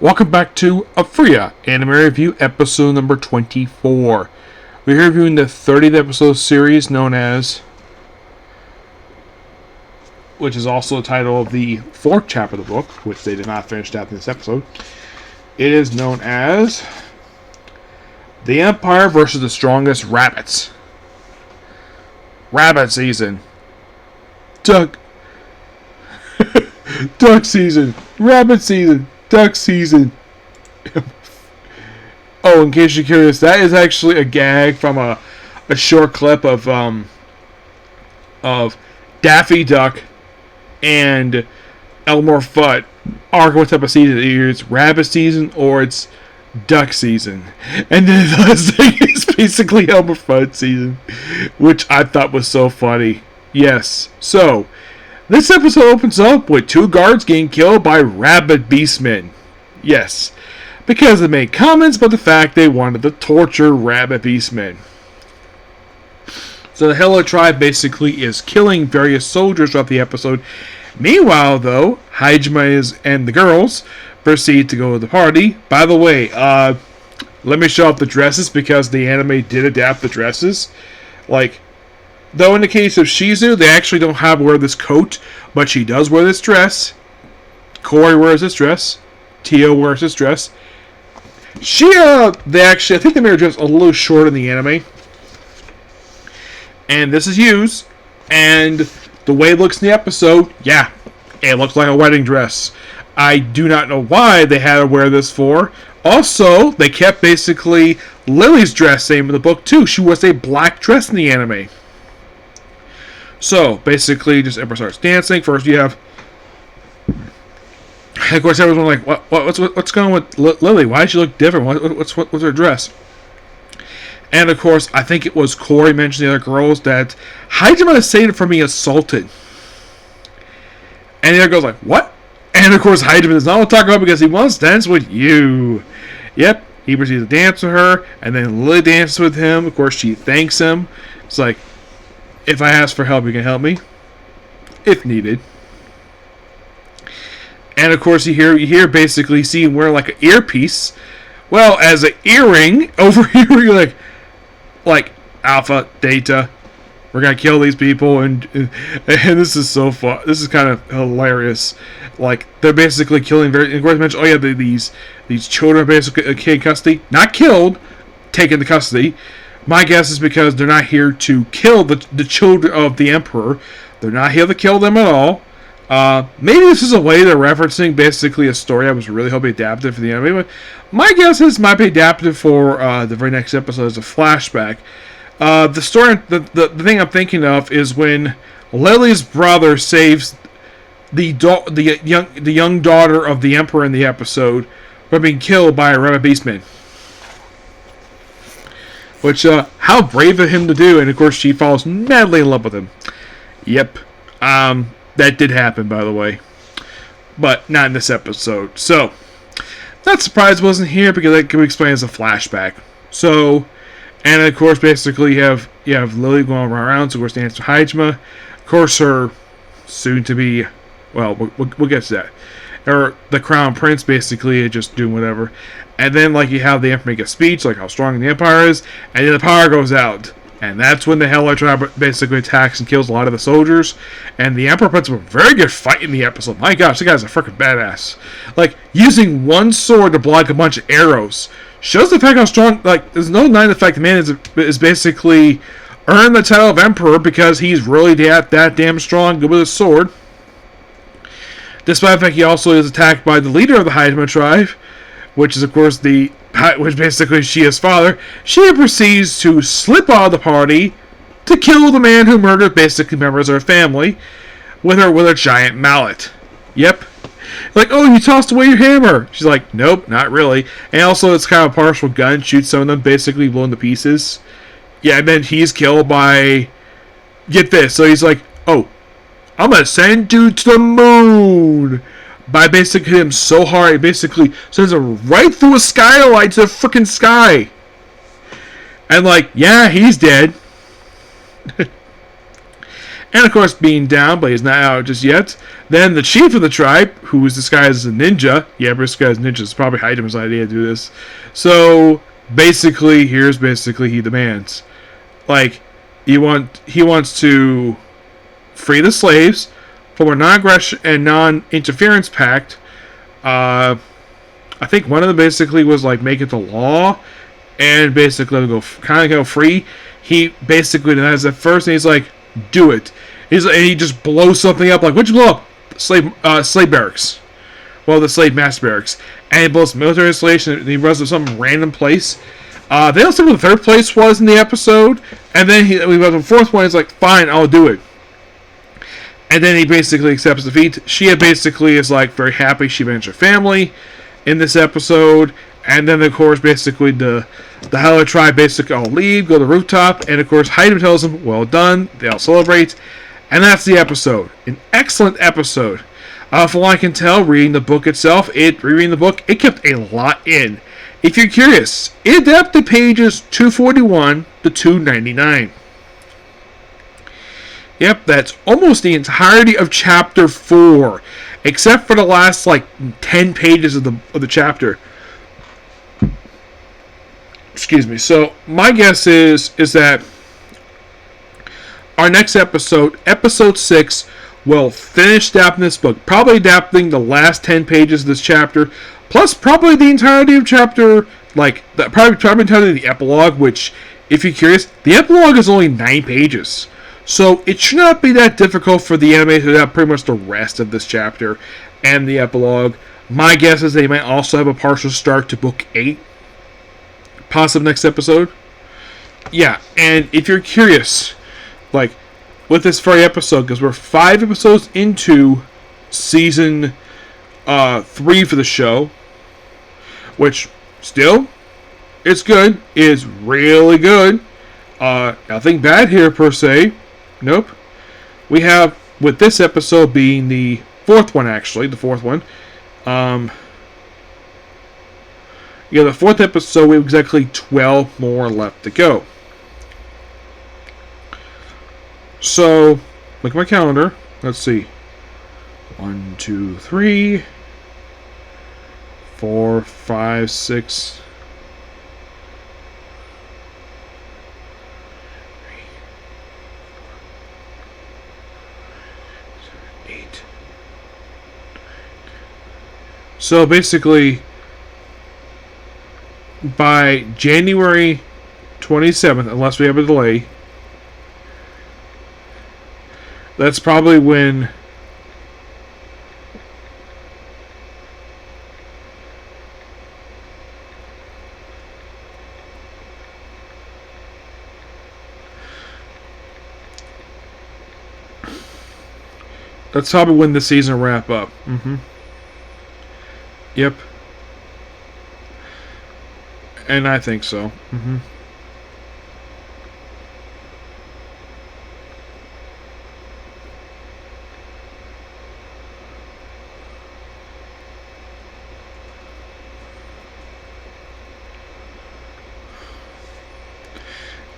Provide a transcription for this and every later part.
Welcome back to Arifureta Anime Review episode number 24. We're reviewing the 30th episode series known as, which is also the title of the 4th chapter of the book, which they did not finish after this episode. It is known as The Empire versus the Strongest Rabbits. Rabbit season. Duck season. Rabbit season. Duck season. Oh, in case you're curious, that is actually a gag from a short clip of Daffy Duck and Elmer Fudd arguing what type of season either it's rabbit season or it's duck season. And then the last thing is basically Elmer Fudd season, which I thought was so funny. Yes. So, this episode opens up with 2 guards getting killed by rabbit beastmen. Yes, because they made comments about the fact they wanted to torture rabbit beastmen. So the Hello Tribe basically is killing various soldiers throughout the episode. Meanwhile, though, Hajime and the girls proceed to go to the party. By the way, let me show off the dresses because the anime did adapt the dresses. Though in the case of Shizu, they actually don't have her wear this coat, but she does wear this dress. Corey wears this dress. Tio wears this dress. I think they made her dress a little short in the anime. And this is used, and the way it looks in the episode, yeah, it looks like a wedding dress. I do not know why they had her wear this for. Also, they kept basically Lily's dress same in the book too. She was a black dress in the anime. So, basically, just everyone starts dancing. First, you have... Of course, everyone's like, what's going on with Lily? Why does she look different? What's her dress? And, of course, I think it was Corey mentioned the other girls that Hajime is saying for being assaulted. And the other girl's like, what? And, of course, Hajime does not want to talk about it because he wants to dance with you. Yep, he proceeds to dance with her, and then Lily dances with him. Of course, she thanks him. It's like, if I ask for help, you can help me, if needed. And of course, you hear basically see him wearing like an earpiece. Well, as an earring over here, you're like Alpha, Data, we're gonna kill these people, and this is so fun. This is kind of hilarious. Like they're basically killing of course, mentioned, oh yeah, these children are basically in custody, not killed, taken into custody. My guess is because they're not here to kill the children of the Emperor. They're not here to kill them at all. Maybe this is a way they're referencing basically a story I was really hoping adapted for the anime. But my guess is it might be adapted for the very next episode as a flashback. The story, the thing I'm thinking of is when Lily's brother saves the young daughter of the Emperor in the episode from being killed by a rabbit beastman. Which, how brave of him to do, and of course she falls madly in love with him. Yep. That did happen, by the way. But not in this episode. So, not surprised it wasn't here, because that can be explained as a flashback. So, and of course, basically you have Lily going around, so of course the answer Hajime. Of course her soon-to-be, well, we'll get to that. Or the Crown Prince basically just doing whatever. And then you have the Emperor make a speech, like how strong the Empire is, and then the power goes out. And that's when the Hello Tribe basically attacks and kills a lot of the soldiers. And the Emperor puts up a very good fight in the episode. My gosh, this guy's a freaking badass. Using one sword to block a bunch of arrows. Shows the fact how strong, there's no denying the fact the man is basically earned the title of Emperor because he's really that damn strong, good with his sword. Despite the fact he also is attacked by the leader of the Hajime tribe, which is of course which basically Shia's father. Shia proceeds to slip out of the party to kill the man who murdered basically members of her family with a giant mallet. Yep. Oh, you tossed away your hammer. She's like, nope, not really. And also it's kind of a partial gun, shoots some of them, basically blown to pieces. Yeah, and then he's killed by, get this, so he's like, oh, I'm gonna send you to the moon. By basically hitting him so hard, it basically sends him right through a skylight to the freaking sky. And yeah, he's dead. and of course being down, but he's not out just yet. Then the chief of the tribe, who is disguised as a ninja. Yeah, disguised as ninja is probably Heideman's idea to do this. So basically, here's basically he demands, like, he wants to free the slaves from a non-aggression and non-interference pact. I think one of them basically was like make it the law, and basically go free. He basically denies at first, and he's like, "Do it." And he just blows something up. Like, what'd you blow up? Slave barracks. Well, the slave master barracks, and he blows military installation. And he runs to some random place. They don't say what the third place was in the episode, and then we went to the fourth one. He's like, "Fine, I'll do it." And then he basically accepts defeat. She basically is like very happy she managed her family in this episode. And then, of course, basically the Howler tribe basically all leave, go to the rooftop, and of course Heidemann tells them, "Well done." They all celebrate, and that's the episode. An excellent episode. From what I can tell, reading the book, it kept a lot in. If you're curious, it adapted pages 241 to 299. Yep, that's almost the entirety of chapter 4, except for the last 10 pages of the chapter. Excuse me. So my guess is that our next episode, episode 6, will finish adapting this book. Probably adapting the last 10 pages of this chapter, plus probably the entirety of chapter, probably entirety of the epilogue. Which, if you're curious, the epilogue is only 9 pages. So it should not be that difficult for the anime to adapt pretty much the rest of this chapter and the epilogue. My guess is they might also have a partial start to book 8. Possible next episode. Yeah, and if you're curious, with this very episode, because we're 5 episodes into season 3 for the show, which still, it's good. It's really good. Nothing bad here per se. Nope. We have, with this episode being the 4th one, actually, the 4th one. The 4th episode, we have exactly 12 more left to go. So, look at my calendar. Let's see. 1, 2, 3, 4, 5, 6. 8. So basically, by January 27th, unless we have a delay, that's probably when the season will wrap up. Yep. And I think so.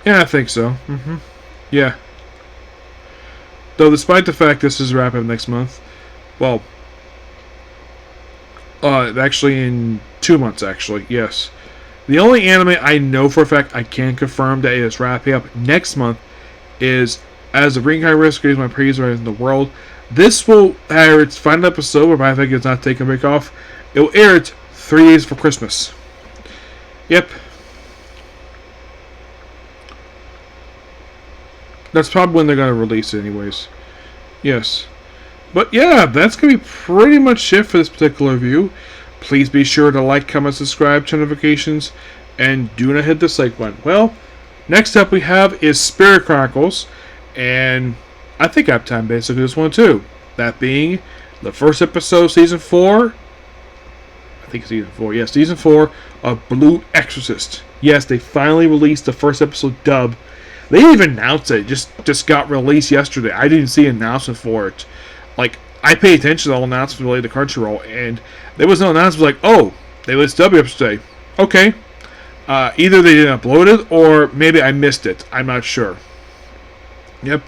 Yeah, I think so. Yeah. Though, despite the fact this is wrapping up next month, well, actually in 2 months, actually, yes. The only anime I know for a fact I can confirm that it is wrapping up next month is As the Rinkai Rescues My Praise in the World. This will air its final episode, where my think it's not taking a break off. It will air it 3 days for Christmas. Yep. That's probably when they're going to release it anyways. Yes. But yeah, that's going to be pretty much it for this particular review. Please be sure to like, comment, subscribe, turn notifications, and do not hit the like button. Well, next up we have is Spirit Chronicles, and I think I have time basically this one too. That being the first episode of Season 4. I think Season 4. Yes, Season 4 of Blue Exorcist. Yes, they finally released the first episode dub. They didn't even announce it. It just got released yesterday. I didn't see an announcement for it. I pay attention to all announcements related to Crunchyroll, and there was no announcement oh, they released W episode today. Okay. Either they didn't upload it, or maybe I missed it. I'm not sure. Yep.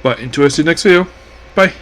But until I see you next video, bye.